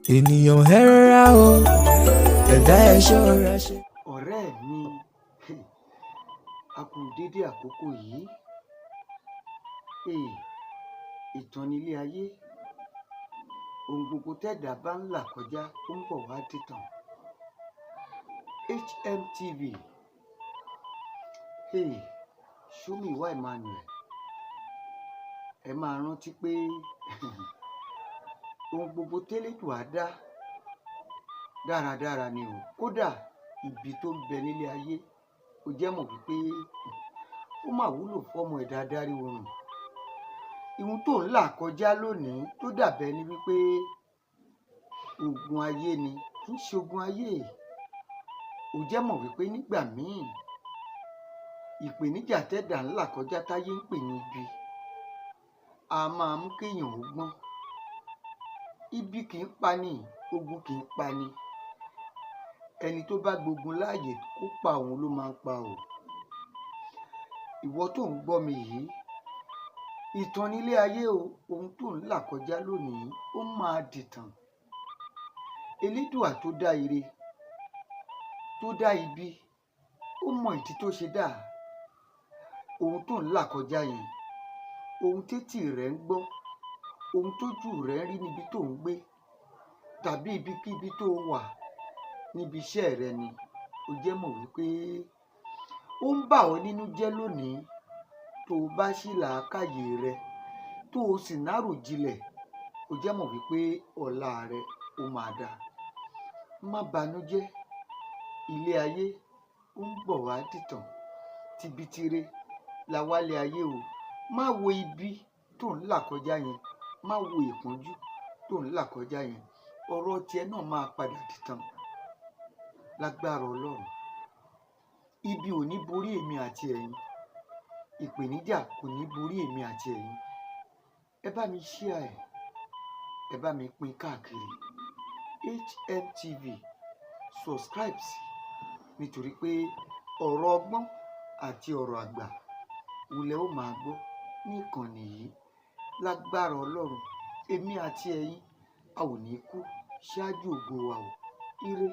ènìyàn ẹ rárá o ẹ̀dá ẹ ṣọ́ra ṣe. ọ̀rẹ́ mi a kú dédé àkókò yìí. Ìtàn nílé ayé, ohun gbogbo tẹ́dà bá ń là kọjá ó ń bọ̀ wá dìtàn. HMTV, Shomiwa Emmanuel, ẹ máa rántí pé ohun gbogbo tẹ́lẹ̀dùà dá dáradára ni o. Kódà ibi tó ń bẹ nílé ayé ó jẹ́ mọ̀ wípé ó mà wúlò fọ́mọ ẹ̀dá adarí oorun. Ihun tó ń là kọjá lónìí tó dàbẹ́ ni wípé ogun ayé ni, kì í ṣe ogun ayé. Ó jẹ́ mọ̀ wípé nígbà míì ìpèníjà tẹ́dà ń là kọjá táyé ń pè ní ibi a máa mú kéèyàn ó gbọ́n. Ibi kì í pani, ogun kì í pani. Ẹni tó bá gbógun láàyè kó pa òun ló máa ń pa o. Ìwọ tó ń gbọ́ mi yìí, ìtàn nílé ayé o, ohun tó ń là kọjá lónìí ó máa dìtàn. Elédùà tó dá ire, tó dá ibi, ó mọ ìdí tó ṣe dá. Ohun tó ń là kọjá yẹn, ohun tétí rẹ̀ ń gbọ́, ohun tójú rẹ̀ ń rí níbi tó ń gbé tàbí ibikíbi tó wà níbi iṣẹ́ rẹ ni, ó jẹ́ mọ̀ wípé ó ń bà ọ́ nínú jẹ́ lónìí. Tó o bá ṣí làákàyè rẹ tó o sì náròjinlẹ̀, ó jẹ́ mọ̀ wípé ọ̀la rẹ ó máa dáa. Má banújẹ́, ilé ayé ó ń bọ̀ wá dìtàn. Tibitire la wálé ayé o. Má wo ibi tó ń là kọjá yẹn, má wo ìpọ́njú tó ń là kọjá yẹn. Ọ̀rọ̀ tiẹ̀ náà máa padà dìtàn lágbára Ọlọ́run. Ibi ò ní borí èmi àti ẹ̀yin, ìpèníjà kò ní borí èmi àti ẹ̀yin. Ẹ bá mi share ẹ̀, ẹ bá mi pín káàkiri. HMTV, subscribe sí, nítorí pé ọ̀rọ̀ ọgbọ́n àti ọ̀rọ̀ àgbà wulẹ̀ ó máa gbọ́ ní ìkànnì yìí lágbára Ọlọ́run. Èmi àti ẹ̀yin a ò ní kú ṣáájú ògo wa o. Ire.